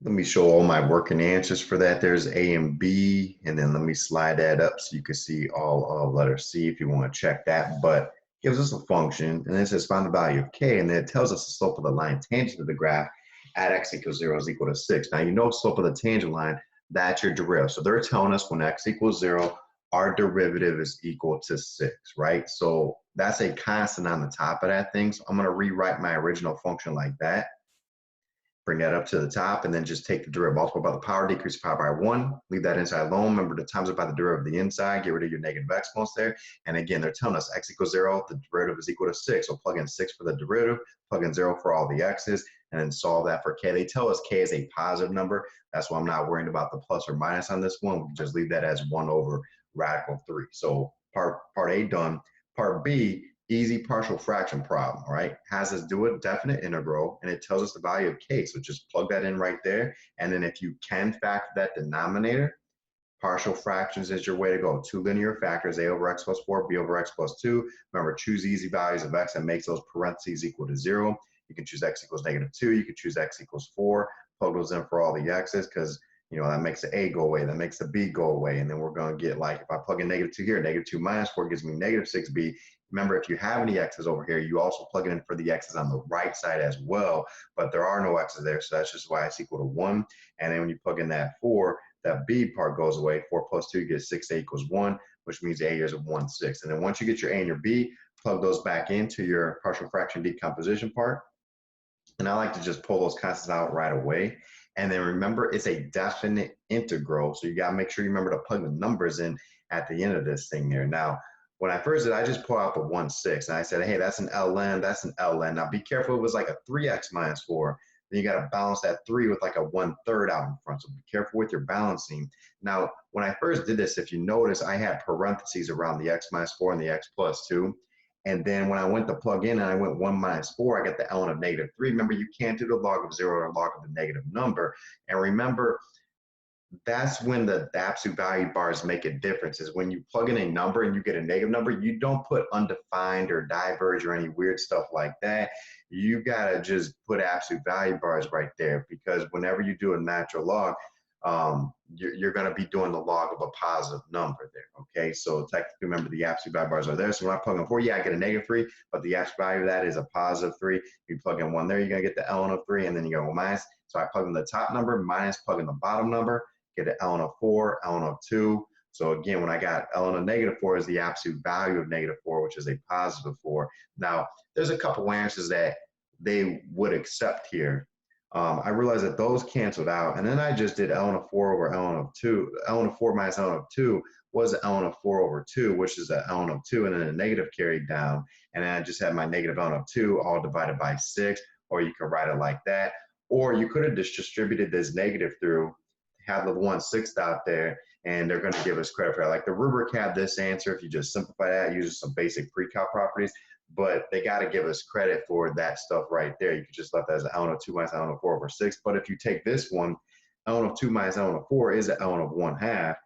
Let me show all my working answers for that. There's A and B, and then let me slide that up so you can see all of letter C if you want to check that. But it gives us a function, and it says find the value of k, and then it tells us the slope of the line tangent to the graph at x equals 0 is equal to 6. Now, you know slope of the tangent line, that's your derivative. So they're telling us when x equals 0, our derivative is equal to 6, right? So that's a constant on the top of that thing. So I'm going to rewrite my original function like that. Bring that up to the top, and then just take the derivative, multiply by the power, decrease the power by 1, leave that inside alone. Remember to times it by the derivative of the inside, get rid of your negative exponents there. And again, they're telling us x equals 0, the derivative is equal to 6. So plug in 6 for the derivative, plug in 0 for all the x's, and then solve that for k. They tell us k is a positive number. That's why I'm not worrying about the plus or minus on this one. We just leave that as 1 over radical 3. So part A done. Part B, easy partial fraction problem, right? Has us do a definite integral, and it tells us the value of k. So just plug that in right there. And then if you can factor that denominator, partial fractions is your way to go. Two linear factors, a over x plus 4, b over x plus 2. Remember, choose easy values of x and makes those parentheses equal to 0. You can choose x equals -2. You can choose x equals 4. Plug those in for all the x's because that makes the a go away, that makes the b go away, and then we're going to get, like, if I plug in -2 here, -2 minus 4 gives me -6b. Remember, if you have any x's over here, you also plug it in for the x's on the right side as well, but there are no x's there, so that's just why it's equal to 1. And then when you plug in that 4, that b part goes away. 4 plus 2, you get 6a equals 1, which means a is 1, 6. And then once you get your a and your b, plug those back into your partial fraction decomposition part. And I like to just pull those constants out right away. And then remember, it's a definite integral, so you got to make sure you remember to plug the numbers in at the end of this thing there. Now, when I first did, I just pulled out the 1, 6, and I said, hey, that's an ln, that's an ln. Now, be careful, it was like a 3x minus 4. Then you got to balance that 3 with like a 1/3 out in front, so be careful with your balancing. Now, when I first did this, if you notice, I had parentheses around the x minus 4 and the x plus 2. And then when I went to plug in and I went 1 minus 4, I got the ln of -3. Remember, you can't do the log of 0 or log of the negative number. And remember, that's when the absolute value bars make a difference, is when you plug in a number and you get a negative number, you don't put undefined or diverge or any weird stuff like that. You got to just put absolute value bars right there, because whenever you do a natural log, you're going to be doing the log of a positive number there, okay? So technically, remember, the absolute value bars are there. So when I plug in 4, yeah, I get a -3, but the absolute value of that is a +3. You plug in 1 there, you're going to get the ln of 3, and then you go minus. So I plug in the top number, minus, plug in the bottom number, get an ln of 4, ln of 2. So again, when I got ln of -4 is the absolute value of -4, which is a +4. Now, there's a couple answers that they would accept here. I realized that those canceled out, and then I just did ln of 4 over ln of 2. ln of 4 minus ln of 2 was ln of 4 over 2, which is a ln of 2, and then a negative carried down. And then I just had my negative ln of 2 all divided by 6, or you could write it like that. Or you could have just distributed this negative through, have the 1/6 out there, and they're going to give us credit for that. Like the rubric had this answer if you just simplify that, using some basic pre-calc properties, but they got to give us credit for that stuff right there. You could just left that as ln of 2 minus ln of 4 over 6. But if you take this one, ln of 2 minus ln of 4 is a ln of 1/2.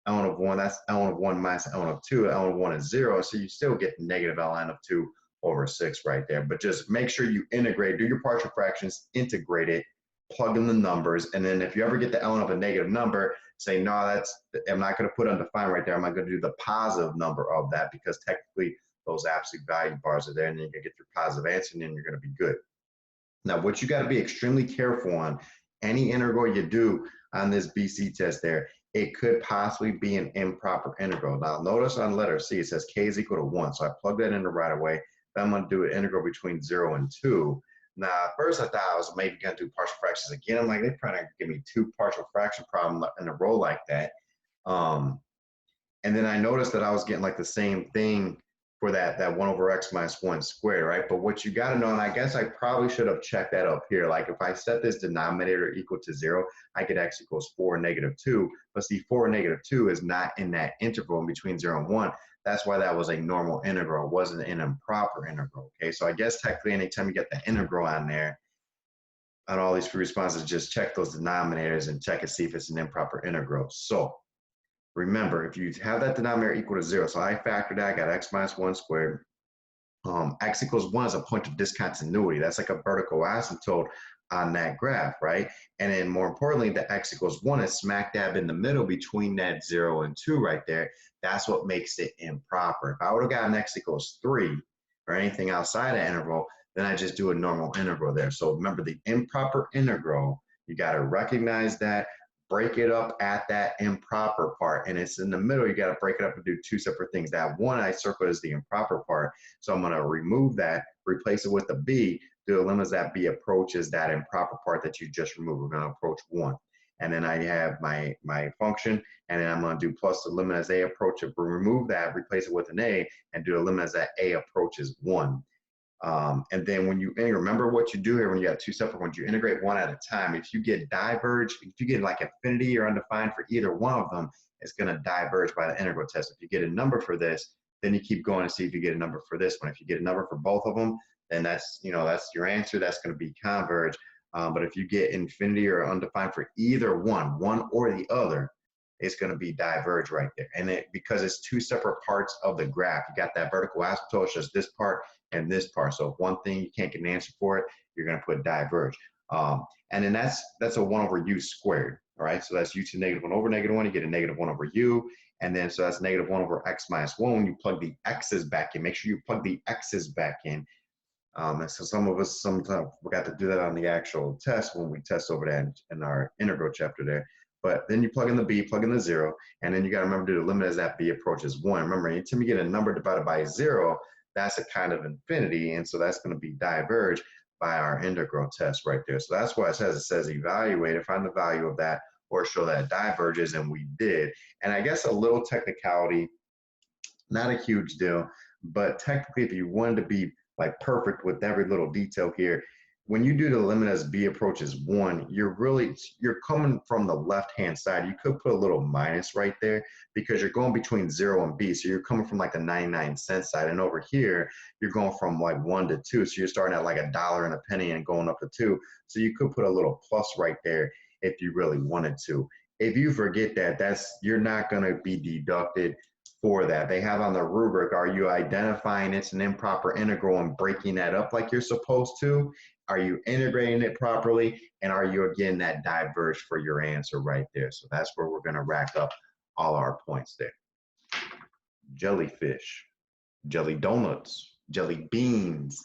ln of 1, that's ln of 1 minus ln of 2. ln of 1 is 0, so you still get negative ln of 2 over 6 right there. But just make sure you integrate, do your partial fractions, integrate it, plug in the numbers, and then if you ever get the ln of a negative number, say, no, I'm not going to put undefined right there. I'm not going to do the positive number of that, because technically those absolute value bars are there, and then you can get your positive answer, and then you're going to be good. Now, what you got to be extremely careful on, any integral you do on this BC test there, it could possibly be an improper integral. Now, notice on letter C, it says k is equal to 1, so I plug that in the right away. Then I'm going to do an integral between 0 and 2. Now, at first I thought I was maybe going to do partial fractions again. I'm like, they're trying to give me 2 partial fraction problems in a row like that. And then I noticed that I was getting like the same thing for that 1 over x minus 1 squared, right? But what you got to know, and I guess I probably should have checked that up here. Like if I set this denominator equal to 0, I get x equals 4 -2. But see, 4 -2 is not in that interval in between 0 and 1. That's why that was a normal integral. It wasn't an improper integral, okay? So I guess technically anytime you get the integral on there, on all these free responses, just check those denominators and check and see if it's an improper integral. So remember, if you have that denominator equal to 0, so I factored that, I got x minus 1 squared. X equals 1 is a point of discontinuity. That's like a vertical asymptote, on that graph, right? And then more importantly, the x equals 1 is smack dab in the middle between that 0 and 2 right there. That's what makes it improper. If I would have gotten x equals 3 or anything outside of interval, then I just do a normal integral there. So remember, the improper integral, you got to recognize that, break it up at that improper part, and it's in the middle. You got to break it up and do two separate things. That one I circled as the improper part, so I'm going to remove that, replace it with a b, do the limit as that b approaches that improper part that you just removed. We're going to approach 1. And then I have my function, and then I'm going to do plus the limit as a approaches, remove that, replace it with an a, and do the limit as that a approaches 1. And then when you remember what you do here when you have two separate ones, you integrate one at a time. If you get diverged, if you get like infinity or undefined for either one of them, it's going to diverge by the integral test. If you get a number for this, then you keep going to see if you get a number for this one. If you get a number for both of them, then that's your answer. That's going to be converge. But if you get infinity or undefined for either one or the other, it's going to be diverge right there. And because it's two separate parts of the graph, you got that vertical asymptote, just this part and this part. So if one thing you can't get an answer for it, you're going to put diverge. And then that's a 1 over u squared. All right, so that's u to negative 1 over negative 1. You get a negative 1 over u. And then so that's negative 1 over x minus 1. When you plug the x's back in, make sure you plug the x's back in. And so some of us sometimes forgot to do that on the actual test when we test over that in our integral chapter there. But then you plug in the b, plug in the 0, and then you got to remember to do the limit as that b approaches 1. Remember, anytime you get a number divided by 0, that's a kind of infinity, and so that's going to be diverged by our integral test right there. So that's why it says evaluate, find the value of that, or show that it diverges, and we did. And I guess a little technicality, not a huge deal, but technically if you wanted to be like perfect with every little detail here, when you do the limit as b approaches 1, you're coming from the left-hand side. You could put a little minus right there because you're going between 0 and b. So you're coming from like the 99-cent side. And over here, you're going from like 1 to 2. So you're starting at like $1 and a penny and going up to 2. So you could put a little plus right there if you really wanted to. If you forget that, you're not going to be deducted for that. They have on the rubric, are you identifying it's an improper integral and breaking that up like you're supposed to? Are you integrating it properly? And are you getting that diverge for your answer right there? So that's where we're going to rack up all our points there. Jellyfish, jelly donuts, jelly beans,